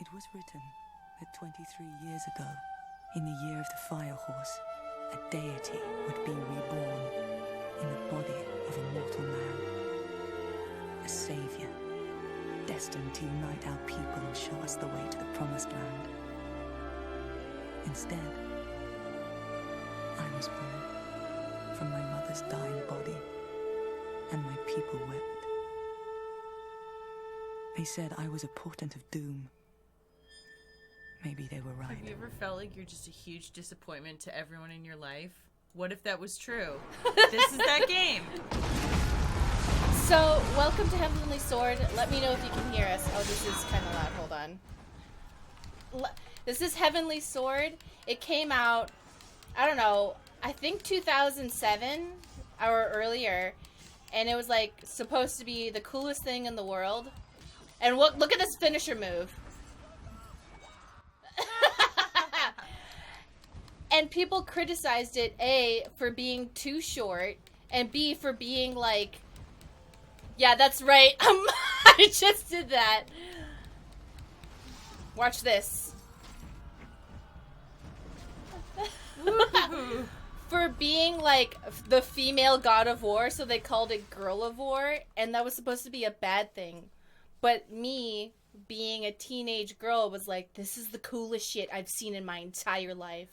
It was written that 23 years ago, in the year of the fire horse, a deity would be reborn in the body of a mortal man. A savior, destined to unite our people and show us the way to the promised land. Instead, I was born from my mother's dying body, and my people wept. They said I was a portent of doom. Maybe they were right. Have you ever felt like you're just a huge disappointment to everyone in your life? What if that was true? This is that game. So, welcome to Heavenly Sword. Let me know if you can hear us. Oh, this is kind of loud. Hold on. This is Heavenly Sword. It came out, I don't know, I think 2007 or earlier. And it was like supposed to be the coolest thing in the world. And look at this finisher move. And people criticized it, A, for being too short, and B, for being like, yeah, that's right, I just did that. Watch this. For being like the female god of war, so they called it Girl of War, and that was supposed to be a bad thing. But me, being a teenage girl, was like, this is the coolest shit I've seen in my entire life.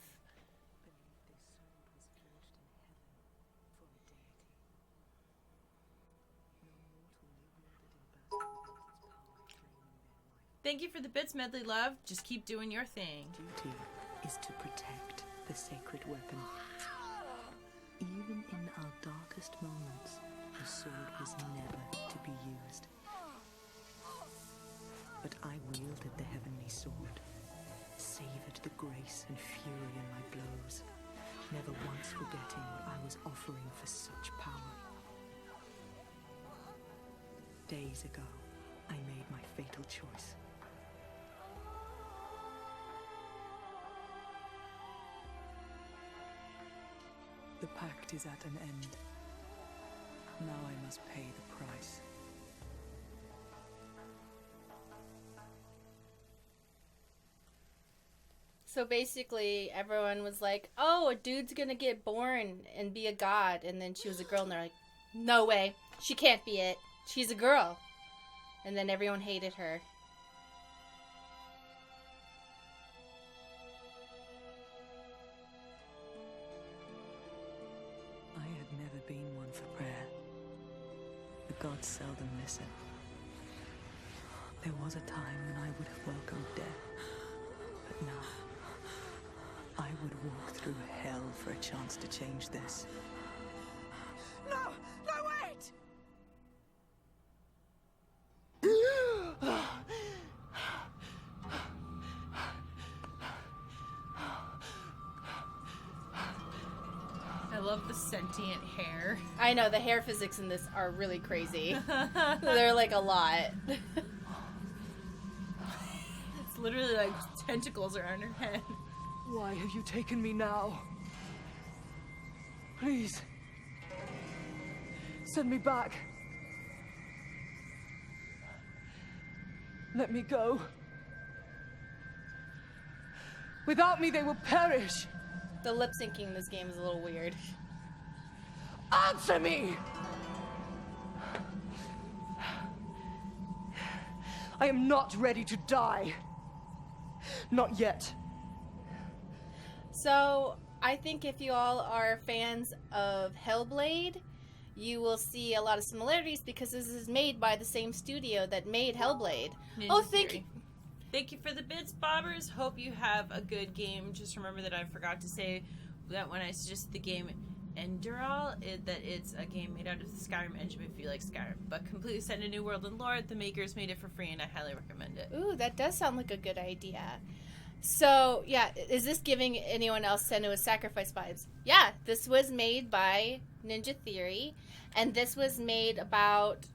Thank you for the bits, Medley Love. Just keep doing your thing. Duty is to protect the sacred weapon. Even in our darkest moments, the sword was never to be used. But I wielded the heavenly sword, savored the grace and fury in my blows, never once forgetting what I was offering for such power. Days ago, I made my fatal choice. The pact is at an end. Now I must pay the price. So basically, everyone was like, oh, a dude's gonna get born and be a god. And then she was a girl, and they're like, no way. She can't be it. She's a girl. And then everyone hated her. I had never been one for prayer. The gods seldom listen. There was a time when I would have welcomed death. But now, I would walk through hell for a chance to change this. No! No, wait! I love the sentient hair. I know, the hair physics in this are really crazy. They're like a lot. It's literally like tentacles are on her head. Why have you taken me now? Please. Send me back. Let me go. Without me, they will perish. The lip syncing in this game is a little weird. Answer me! I am not ready to die. Not yet. So, I think if you all are fans of Hellblade, you will see a lot of similarities because this is made by the same studio that made Hellblade. Ninja Theory. Thank you for the bits, Bobbers. Hope you have a good game. Just remember that I forgot to say that when I suggested the game Endural, that it's a game made out of the Skyrim engine if you like Skyrim. But completely set in a new world and lore. The makers made it for free and I highly recommend it. Ooh, that does sound like a good idea. So, yeah, is this giving anyone else Senua's Sacrifice vibes? Yeah, this was made by Ninja Theory, and this was made about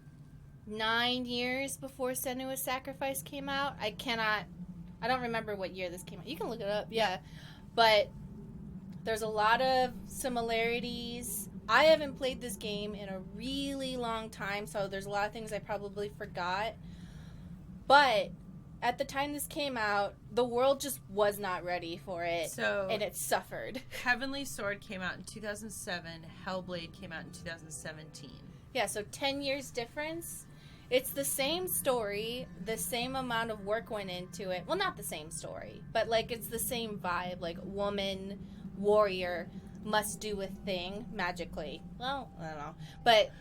9 years before Senua's Sacrifice came out. I don't remember what year this came out. You can look it up, yeah. But there's a lot of similarities. I haven't played this game in a really long time, so there's a lot of things I probably forgot. But at the time this came out, the world just was not ready for it. So, and it suffered. Heavenly Sword came out in 2007. Hellblade came out in 2017. Yeah, so 10 years difference. It's the same story, the same amount of work went into it. Well, not the same story, but like it's the same vibe. Like woman, warrior, must do a thing magically. Well, I don't know. But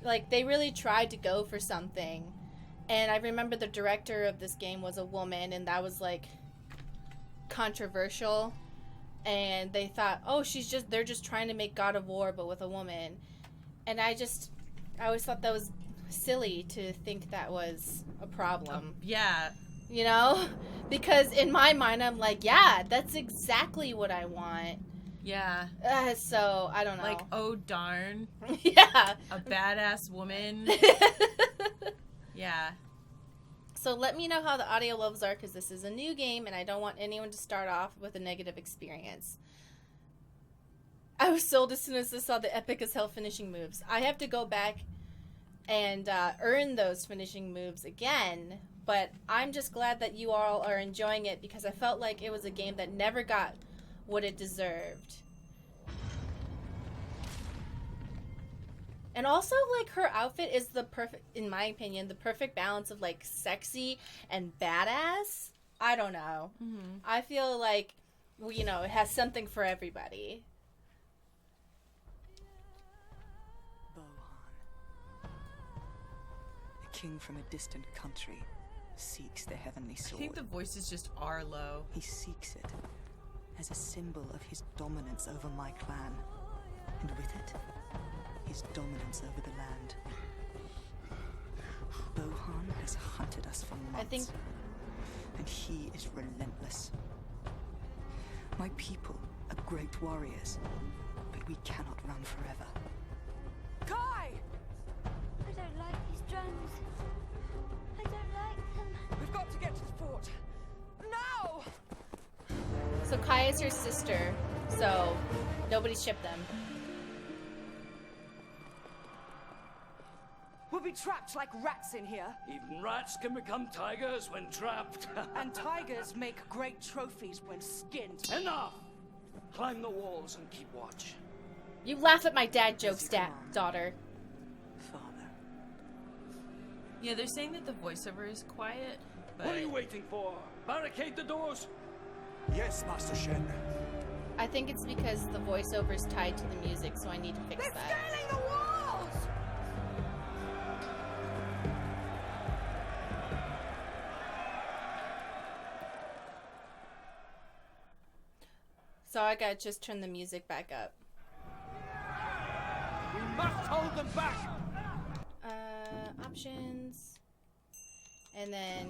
like they really tried to go for something. And I remember the director of this game was a woman, and that was like controversial. And they thought, oh, they're just trying to make God of War but with a woman. And I always thought that was silly to think that was a problem. Yeah. You know? Because in my mind, I'm like, yeah, that's exactly what I want. Yeah. So, I don't know. Like, oh, darn. Yeah. A badass woman. Yeah. So let me know how the audio levels are, because this is a new game, and I don't want anyone to start off with a negative experience. I was sold as soon as I saw the epic as hell finishing moves. I have to go back and earn those finishing moves again, but I'm just glad that you all are enjoying it, because I felt like it was a game that never got what it deserved. And also, like, her outfit is the perfect, in my opinion, the perfect balance of, like, sexy and badass. I don't know. Mm-hmm. I feel like, you know, it has something for everybody. King from a distant country seeks the heavenly sword. I think the voices just are low. He seeks it as a symbol of his dominance over my clan, and with it, his dominance over the land. Bohan has hunted us for months, and he is relentless. My people are great warriors, but we cannot run forever. Kai! I don't like these drones. I don't like them. We've got to get to the fort. Now! So Kai is her sister, so nobody shipped them. We'll be trapped like rats in here. Even rats can become tigers when trapped. And tigers make great trophies when skinned. Enough! Climb the walls and keep watch. You laugh at my dad jokes, daughter. Father. Yeah, they're saying that the voiceover is quiet, but... What are you waiting for? Barricade the doors? Yes, Master Shen. I think it's because the voiceover is tied to the music, so I need to fix They're that. scaling the walls! So I gotta just turn the music back up. We must hold them back! Options. And then...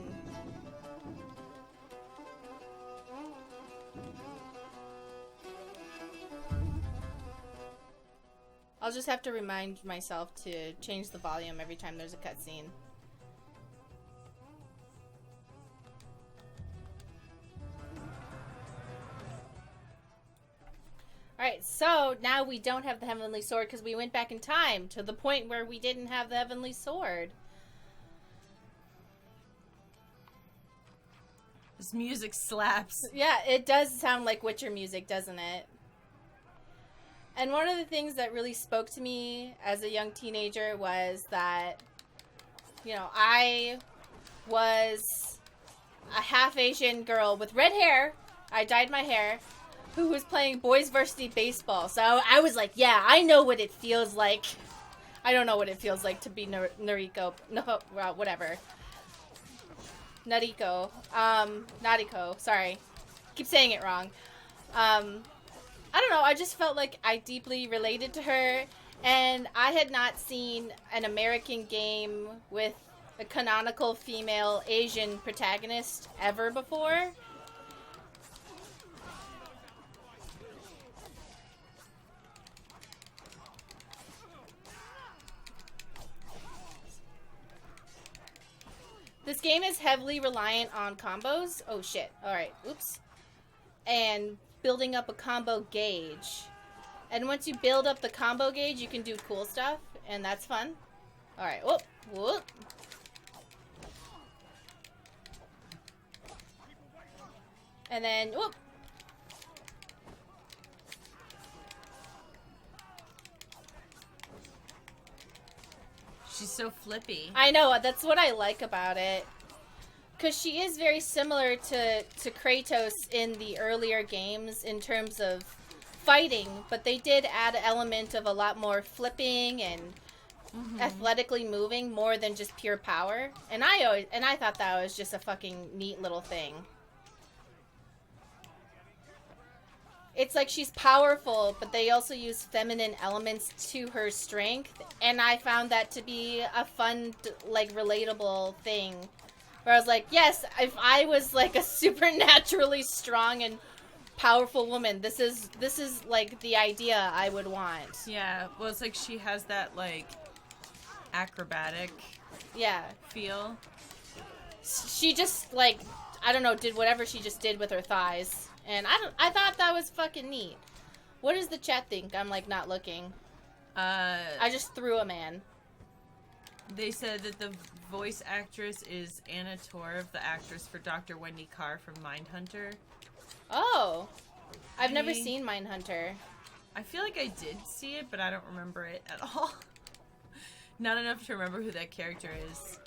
I'll just have to remind myself to change the volume every time there's a cutscene. Alright, so now we don't have the Heavenly Sword because we went back in time to the point where we didn't have the Heavenly Sword. This music slaps. Yeah, it does sound like Witcher music, doesn't it? And one of the things that really spoke to me as a young teenager was that, you know, I was a half Asian girl with red hair. I dyed my hair. Who was playing boys varsity baseball. So I was like, yeah, I know what it feels like. I don't know what it feels like to be Nariko. No, well, whatever. Nariko. Nariko. Sorry. Keep saying it wrong. I don't know. I just felt like I deeply related to her. And I had not seen an American game with a canonical female Asian protagonist ever before. This game is heavily reliant on combos. Oh shit. Alright, oops. And building up a combo gauge. And once you build up the combo gauge, you can do cool stuff. And that's fun. Alright, whoop, whoop. And then, whoop. She's so flippy. I know, that's what I like about it. Because she is very similar to Kratos in the earlier games in terms of fighting, but they did add an element of a lot more flipping and athletically moving more than just pure power. And I thought that was just a fucking neat little thing. It's like she's powerful, but they also use feminine elements to her strength, and I found that to be a fun, like, relatable thing. Where I was like, yes, if I was like a supernaturally strong and powerful woman, this is like the idea I would want. Yeah, well, it's like she has that, like, acrobatic feel. She just, like, I don't know, did whatever she just did with her thighs. And I thought that was fucking neat. What does the chat think? I'm, like, not looking. I just threw a man. They said that the voice actress is Anna Torv, the actress for Dr. Wendy Carr from Mindhunter. Oh. I've never seen Mindhunter. I feel like I did see it, but I don't remember it at all. Not enough to remember who that character is.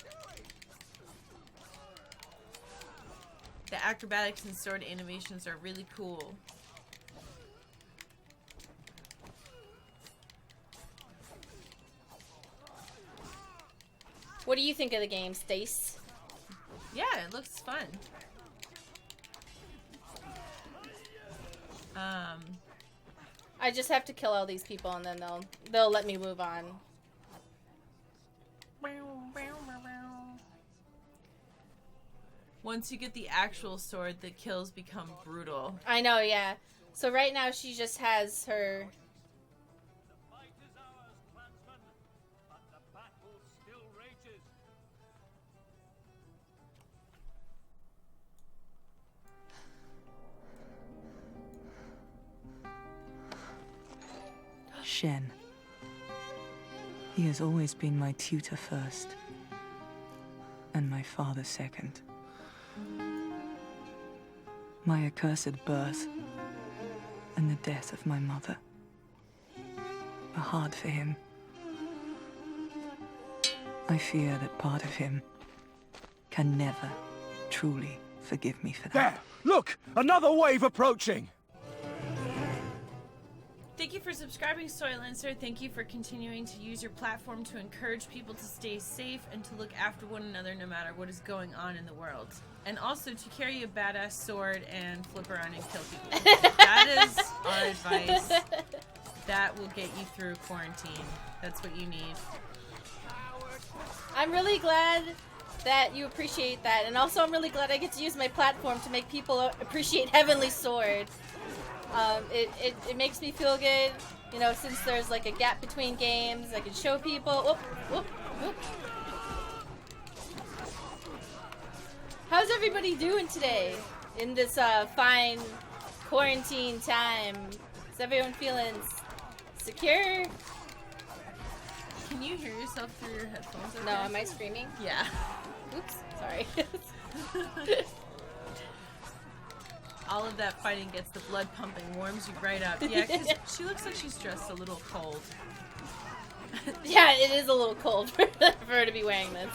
The acrobatics and sword animations are really cool. What do you think of the game, Stace? Yeah, it looks fun. I just have to kill all these people and then they'll let me move on. Once you get the actual sword, the kills become brutal. I know, yeah. So right now she just has her... The fight is ours, clansmen, but the battle still rages. Shen. He has always been my tutor first, and my father second. My accursed birth and the death of my mother are hard for him. I fear that part of him can never truly forgive me for that. There! Look! Another wave approaching! Thank you for subscribing, Soylancer. Thank you for continuing to use your platform to encourage people to stay safe and to look after one another no matter what is going on in the world. And also to carry a badass sword and flip around and kill people. That is our advice. That will get you through quarantine. That's what you need. I'm really glad that you appreciate that. And also I'm really glad I get to use my platform to make people appreciate Heavenly Sword. It makes me feel good, you know, since there's like a gap between games, I can show people. Whoop, whoop, whoop. How's everybody doing today in this fine quarantine time? Is everyone feeling secure? Can you hear yourself through your headphones? Okay? No, am I screaming? Yeah. Oops, sorry. All of that fighting gets the blood pumping, warms you right up. Yeah, because she looks like she's dressed a little cold. Yeah, it is a little cold for her to be wearing this.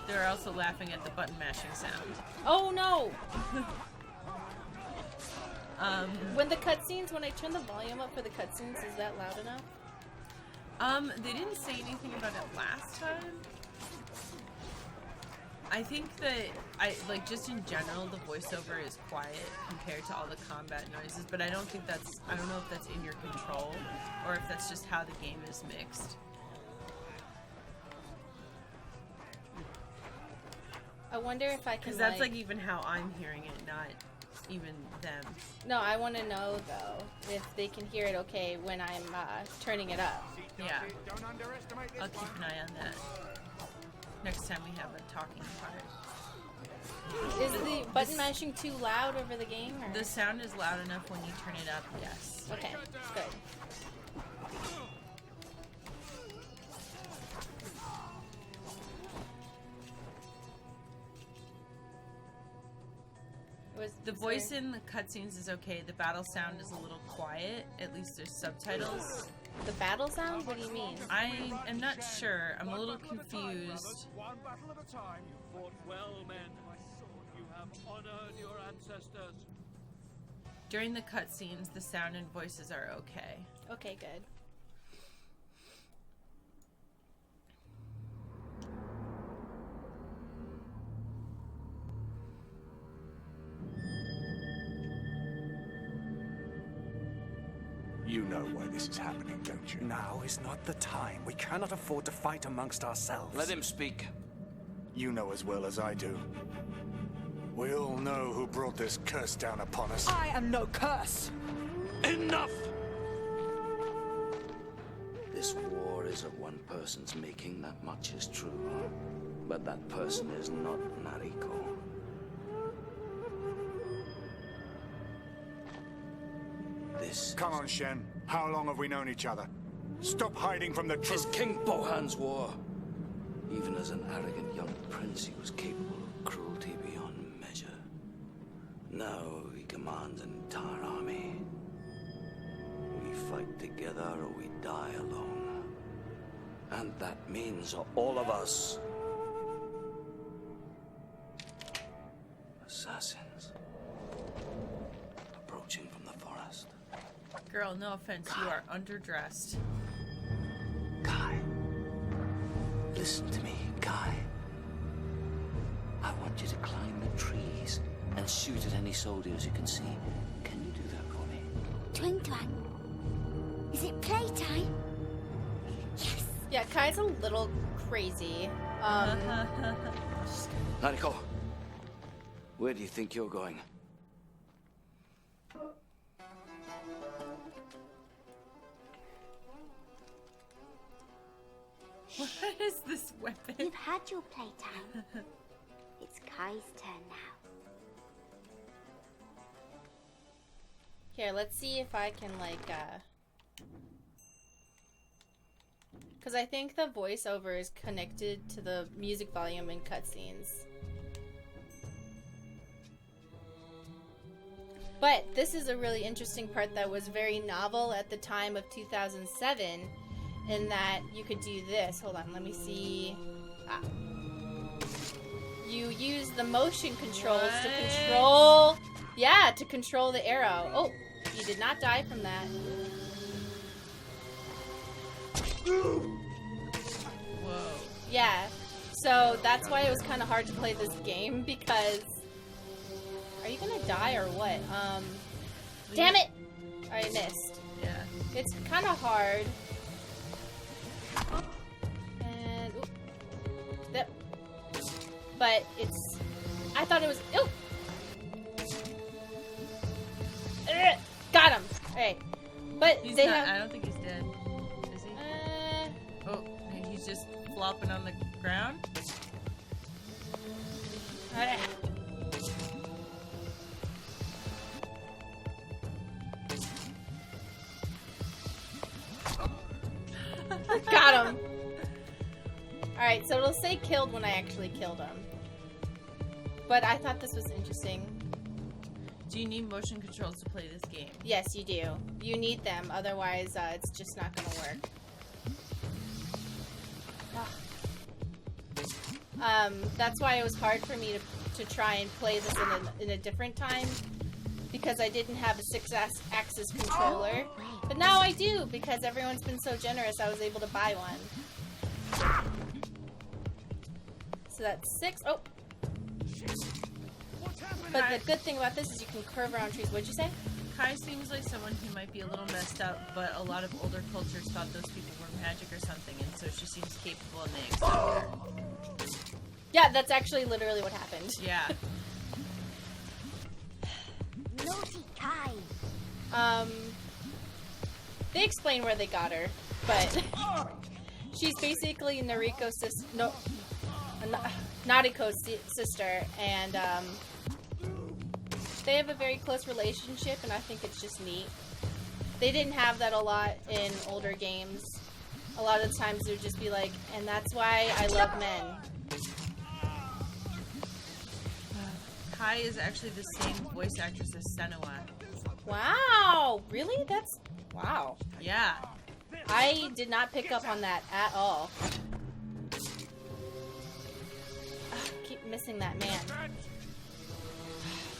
They're also laughing at the button mashing sound. Oh no! When the cutscenes, when I turn the volume up for the cutscenes, is that loud enough? They didn't say anything about it last time. I think that, just in general, the voiceover is quiet compared to all the combat noises, but I don't know if that's in your control, or if that's just how the game is mixed. I wonder if I can, Because that's, even how I'm hearing it, not even them. No, I want to know, though, if they can hear it okay when I'm turning it up. Yeah. I'll keep an eye on that. Next time we have a talking part. Is the button mashing too loud over the game? Or? The sound is loud enough when you turn it up, yes. Okay, good. The voice in the cutscenes is okay. The battle sound is a little quiet. At least there's subtitles. The battle sound? What do you mean? I am not sure. I'm a little confused. One battle at a time. You fought well, men. You have honored your ancestors. During the cutscenes, the sound and voices are okay. Okay, good. You know why this is happening, don't you? Now is not the time. We cannot afford to fight amongst ourselves. Let him speak. You know as well as I do. We all know who brought this curse down upon us. I am no curse! Enough! This war is of one person's making, that much is true. But that person is not Nariko. This Come on, Shen. How long have we known each other? Stop hiding from the is truth. King Bohan's war. Even as an arrogant young prince, he was capable of cruelty beyond measure. Now he commands an entire army. We fight together or we die alone. And that means all of us. Assassins. Approaching from the forest. Girl, no offense, you are underdressed. Kai. Listen to me, Kai. I want you to climb the trees and shoot at any soldiers you can see. Can you do that for me? Twing twang. Is it playtime? Yes. Yeah, Kai's a little crazy. Nariko, where do you think you're going? What is this weapon? You've had your playtime. It's Kai's turn now. Here, let's see if I can, like, because I think the voiceover is connected to the music volume in cutscenes. But this is a really interesting part that was very novel at the time of 2007, in that you could do this. Hold on, let me see. You use the motion controls to control... Yeah, to control the arrow. Oh, you did not die from that. Whoa. Yeah, so that's why it was kind of hard to play this game, because... Are you gonna die or what? Damn it! I missed. Yeah. It's kind of hard. And... Oop. Yep. But it's... I thought it was... Ooh! Got him! Alright. But He's they not, have... I don't think he's dead. Is he? Oh, he's just flopping on the ground? Alright. Got him! Alright, so it'll say killed when I actually killed him. But I thought this was interesting. Do you need motion controls to play this game? Yes, you do. You need them, otherwise it's just not gonna work. That's why it was hard for me to try and play this in a different time, because I didn't have a 6-axis controller. But now I do, because everyone's been so generous, I was able to buy one. So that's 6. Oh! But the good thing about this is you can curve around trees. What'd you say? Kai seems like someone who might be a little messed up, but a lot of older cultures thought those people were magic or something, and so she seems capable and they accept her. Yeah, that's actually literally what happened. Yeah. Naughty Kai. They explain where they got her, but she's basically Nariko's sister. No, Nariko's sister, and they have a very close relationship, and I think it's just neat. They didn't have that a lot in older games. A lot of the times they would just be like, and that's why I love men. Kai is actually the same voice actress as Senua. Wow, really? That's wow. Yeah. I did not pick up on that at all. Keep missing that man.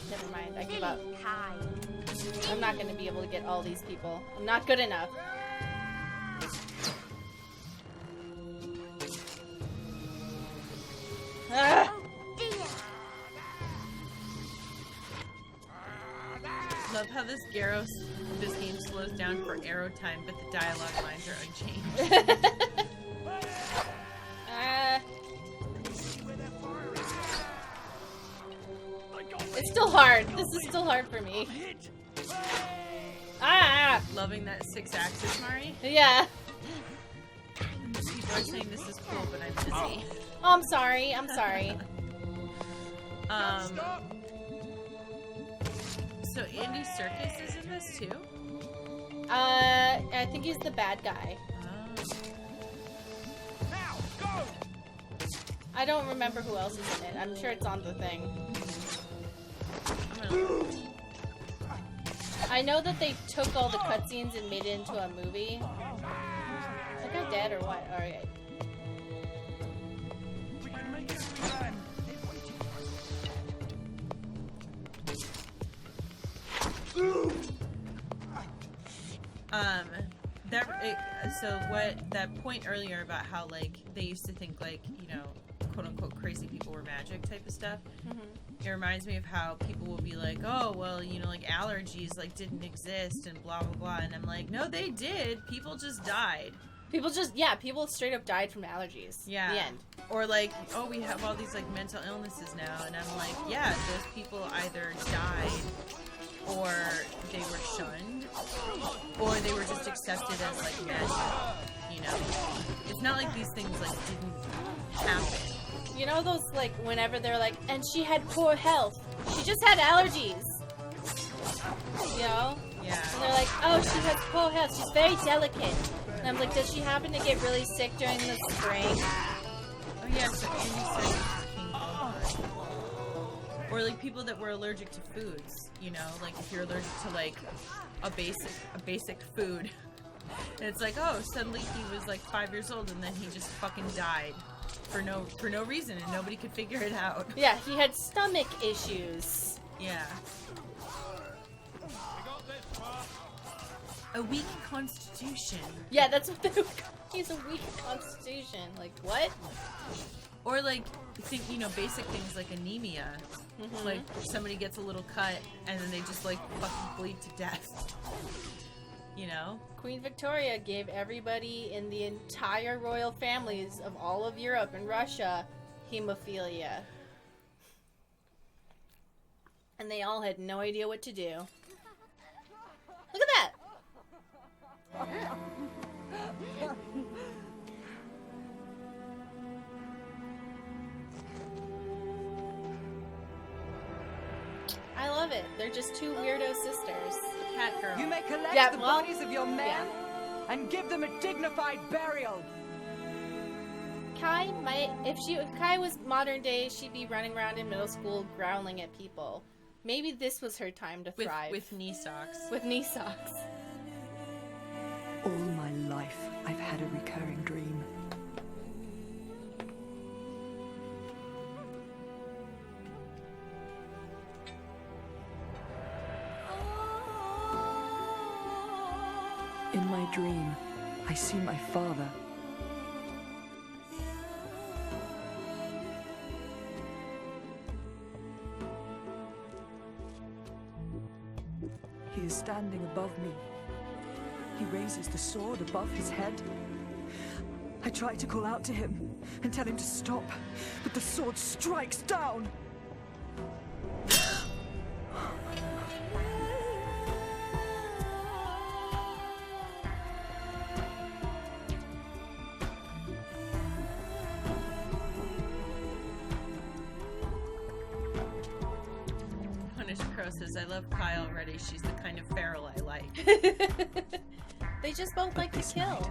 Never mind, I give up. I'm not gonna be able to get all these people. I'm not good enough. Ah! Love how this game slows down for arrow time, but the dialogue lines are unchanged. It's still hard. This is still hard for me. Ah! Loving that 6-axis, Mari. Yeah. People are saying this is cool, but I'm busy. Oh, I'm sorry. I'm sorry. So Andy Serkis is in this too? I think he's the bad guy. Oh. I don't remember who else is in it. I'm sure it's on the thing. I know that they took all the cutscenes and made it into a movie. Is that guy dead or what? Alright. That point earlier about how, like, they used to think, like, you know, quote-unquote crazy people were magic type of stuff. It reminds me of how people will be like, oh, well, you know, like, allergies, like, didn't exist and blah, blah, blah. And I'm like, no, they did. People just died. People straight up died from allergies. Yeah. The end. Or like, oh, we have all these, like, mental illnesses now. And I'm like, yeah, those people either died or they were shunned or they were just accepted as, like, magic. You know? It's not like these things, like, didn't happen. You know those, like, whenever they're like, and she had poor health. She just had allergies. You know? Yeah. And they're like, oh, she has poor health. She's very delicate. And I'm like, does she happen to get really sick during the spring? Oh, yeah, so Andy Serkis is King Gohan. Or, like, people that were allergic to foods, you know? Like, if you're allergic to, like, a basic food. And it's like, oh, suddenly he was, like, 5 years old and then he just fucking died. For no reason, and nobody could figure it out. Yeah, he had stomach issues. Yeah. A weak constitution. Yeah, that's what they were. He's a weak constitution. Like, what? Or, like, think, you know, basic things like anemia. Like, somebody gets a little cut, and then they just, like, fucking bleed to death. You know? Queen Victoria gave everybody in the entire royal families of all of Europe and Russia hemophilia. And they all had no idea what to do. Look at that! I love it. They're just two weirdo sisters. Cat girl. You may collect Yeah, the well, bodies of your men and give them a dignified burial. Kai might, if Kai was modern day, she'd be running around in middle school growling at people. Maybe this was her time to thrive. With knee socks. With knee socks. All my life, I've had a recurring dream. In my dream, I see my father. He is standing above me. He raises the sword above his head. I try to call out to him and tell him to stop, but the sword strikes down. Says, I love Kai already. She's the kind of feral I like. They just both like to kill. Night,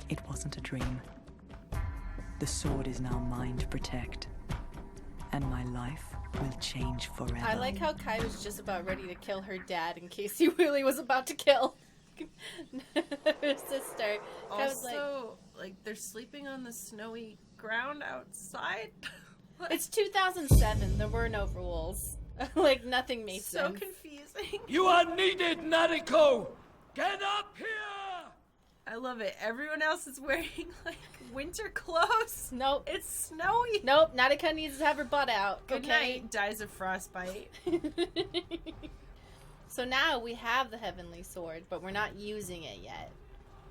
it wasn't a dream. The sword is now mine to protect. and my life will change forever. I like how Kai was just about ready to kill her dad in case he really was about to kill her sister. Kai was Also, like, they're sleeping on the snowy ground outside. it's 2007. There were no rules. Like, nothing made So sense. confusing. You are needed, Nariko! Get up here! I love it. Everyone else is wearing, like, winter clothes. Nope. It's snowy. Nope, Narika needs to have her butt out. Good Okay? night. Dies of frostbite. So now we have the Heavenly Sword, but we're not using it yet.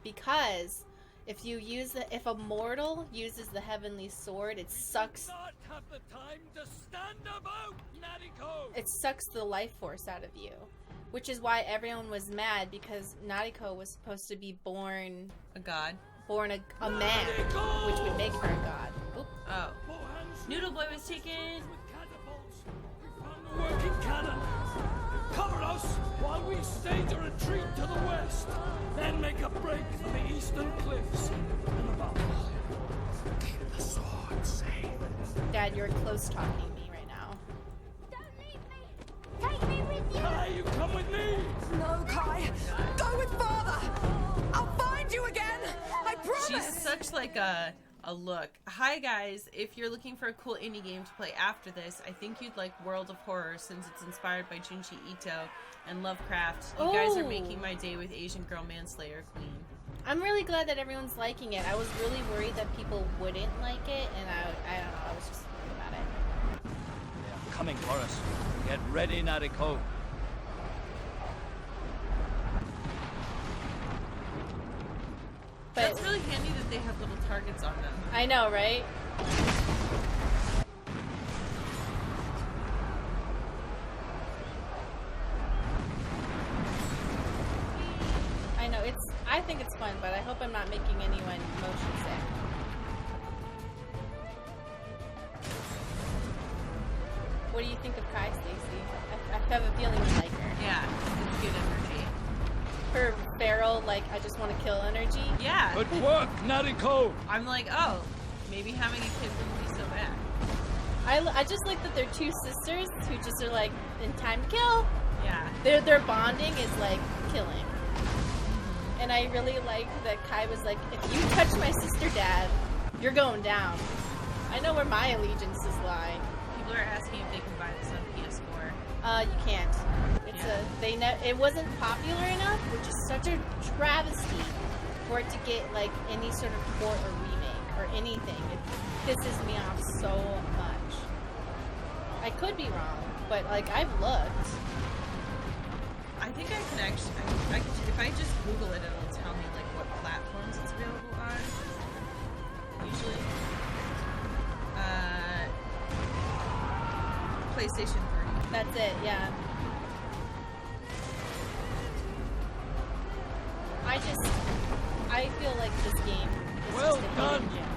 Because if a mortal uses the Heavenly Sword, it sucks Not have the time to stand about, Nariko! it sucks the life force out of you. Which is why everyone was mad, because Nariko was supposed to be born A god. a man, which would make her a god. Oop. Oh. Four hands Noodle Boy was taken. with catapults. We found the working cannon. Cover us while we stage a retreat to the west. Then make a break for the eastern cliffs. And above all, keep the sword safe. Dad, you're close talking me right now. Don't leave me! Take me with you! Kai, you come with me! No, Kai! Go with Father! I'll find you again! I promise! She's such like a look. Hi guys, if you're looking for a cool indie game to play after this, I think you'd like World of Horror since it's inspired by Junji Ito and Lovecraft. You guys are Oh. making my day with Asian Girl Manslayer Queen. I'm really glad that everyone's liking it. I was really worried that people wouldn't like it, and I don't know, I was just worried about it. They are coming for us. Get ready, Nariko. But That's really handy that they have little targets on them. I know, right? I know, I think it's fun, but I hope I'm not making anyone motion sick. What do you think of Kai, Stacy? I have a feeling you like her. Yeah, it's good energy. Her feral, like, I just want to kill energy. Yeah. Good work, Nariko! I'm like, oh, maybe having a kid wouldn't be so bad. I just like that they're two sisters who just are like, in time to kill. Yeah. Their bonding is like killing. And I really like that Kai was like, if you touch my sister, Dad, you're going down. I know where my allegiances lie. People are asking if they can buy this on PS4. You can't. It's it wasn't popular enough, which is such a travesty for it to get like any sort of port or remake or anything. It pisses me off so much. I could be wrong, but like I've looked. I think I can actually, I can, if I just Google it, it'll tell me like what platforms it's available on. Usually, PlayStation 3. That's it, yeah. I feel like this game is Well just a done. hidden gem.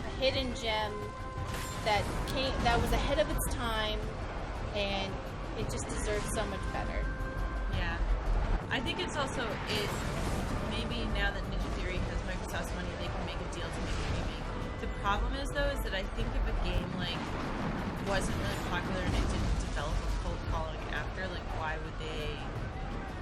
A hidden gem that was ahead of its time, and it just deserves so much better. Yeah. I think it's also, maybe now that Ninja Theory has Microsoft's money, they can make a deal to make a remake. The problem is, though, is that I think if a game, like, wasn't really popular and it didn't develop a cult following after, like, why would they...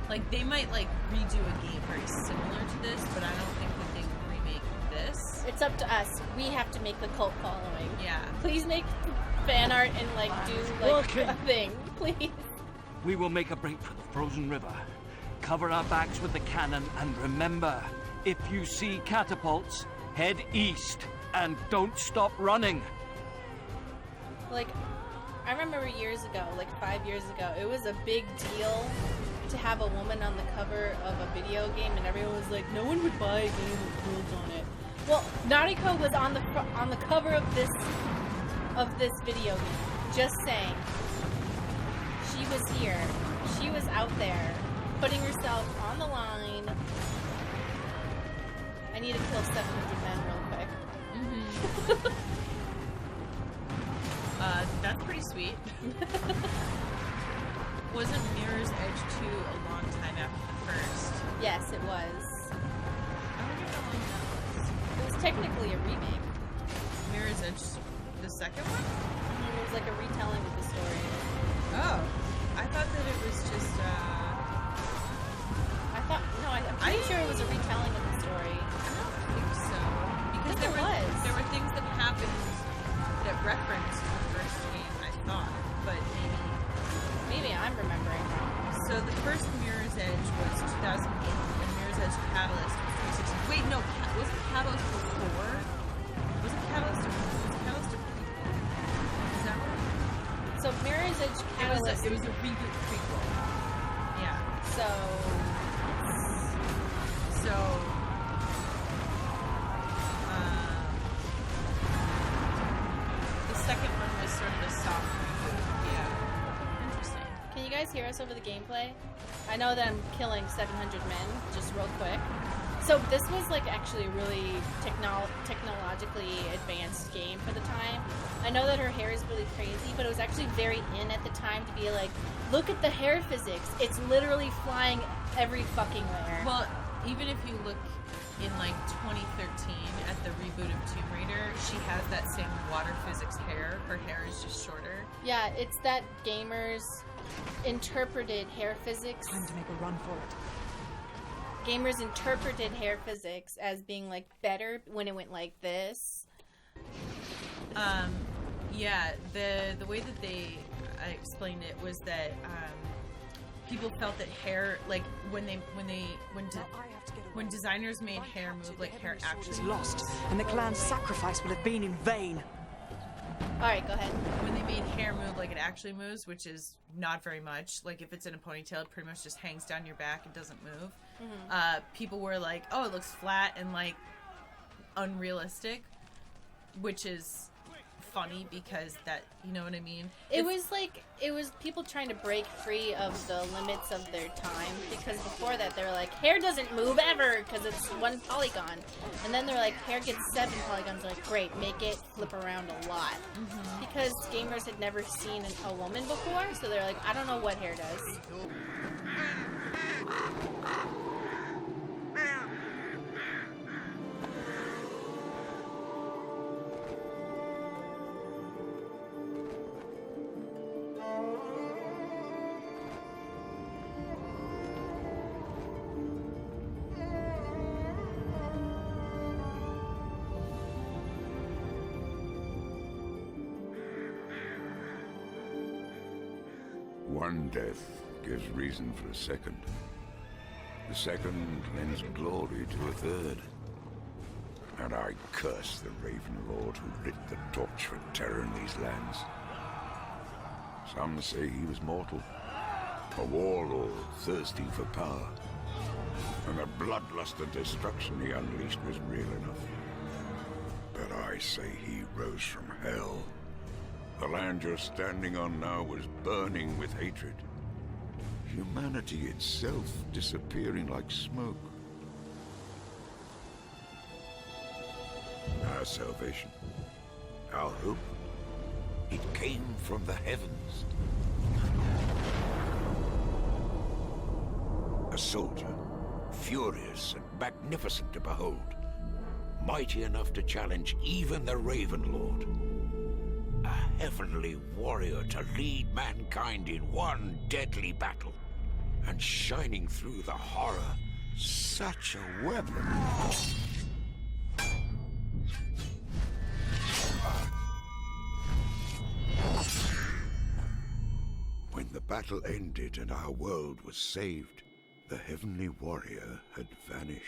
Like, they might, like, redo a game very similar to this, but I don't think that they would remake this. It's up to us. We have to make the cult following. Yeah. Please make fan art and like do like a thing, please. We will make a break for the frozen river. Cover our backs with the cannon, and remember, if you see catapults, head east and don't stop running. Like, I remember years ago, like 5 years ago, it was a big deal to have a woman on the cover of a video game, and everyone was like, no one would buy a game with girls on it. Well, Nariko was on the cover of this video game. Just saying. She was here. She was out there, putting herself on the line. I need to kill 700 men real quick. That's pretty sweet. Wasn't Mirror's Edge 2 a long time after the first? Yes, it was. I wonder how long that was. It was technically a remake. Mirror's Edge The second one? It was like a retelling of the story. Oh, I thought that it was just. I'm pretty sure it was a retelling of the story. I don't think so. Because I think there were things that happened that referenced the first game, I thought, but maybe I'm remembering wrong. So the first Mirror's Edge was 2008, and Mirror's Edge Catalyst was 2016. Wait, no, was it Catalyst before? Was it Catalyst or prequel? Is that right? So Mirror's Edge Catalyst. It was a reboot prequel. Yeah. So the second one was sort of a soft reboot. Yeah. Interesting. Can you guys hear us over the gameplay? I know that I'm killing 700 men, just real quick. So this was like actually a really technologically advanced game for the time. I know that her hair is really crazy, but it was actually very in at the time to be like, look at the hair physics. It's literally flying every fucking where. Well, even if you look in like 2013 at the reboot of Tomb Raider, she has that same water physics hair. Her hair is just shorter. Yeah, it's that gamers interpreted hair physics. Time to make a run for it. Gamers interpreted hair physics as being like better when it went like this. Yeah, the way that I explained it was that people felt that hair, like when designers made hair move like hair actually was lost, and the clan's sacrifice will have been in vain. Alright, go ahead. When they made hair move like it actually moves, which is not very much, like if it's in a ponytail, it pretty much just hangs down your back and doesn't move. Mm-hmm. People were like, oh, it looks flat and like unrealistic, which is funny because that, you know what I mean? It was people trying to break free of the limits of their time, because before that they were like, hair doesn't move ever because it's one polygon, and then they're like, hair gets 7 polygons. They're like, great, make it flip around a lot. Mm-hmm. Because gamers had never seen a woman before, so they're like, I don't know what hair does. One death gives reason for a second. The second lends glory to a third. And I curse the Raven Lord who lit the torch for terror in these lands. Some say he was mortal, a warlord thirsty for power. And the bloodlust and destruction he unleashed was real enough. But I say he rose from hell. The land you're standing on now was burning with hatred. Humanity itself disappearing like smoke. Our salvation, our hope, it came from the heavens. A soldier, furious and magnificent to behold, mighty enough to challenge even the Raven Lord. A heavenly warrior to lead mankind in one deadly battle. And shining through the horror, such a weapon. When the battle ended and our world was saved, the heavenly warrior had vanished.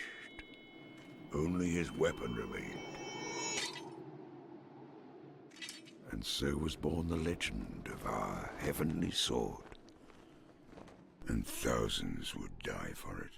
Only his weapon remained. And so was born the legend of our heavenly sword. And thousands would die for it.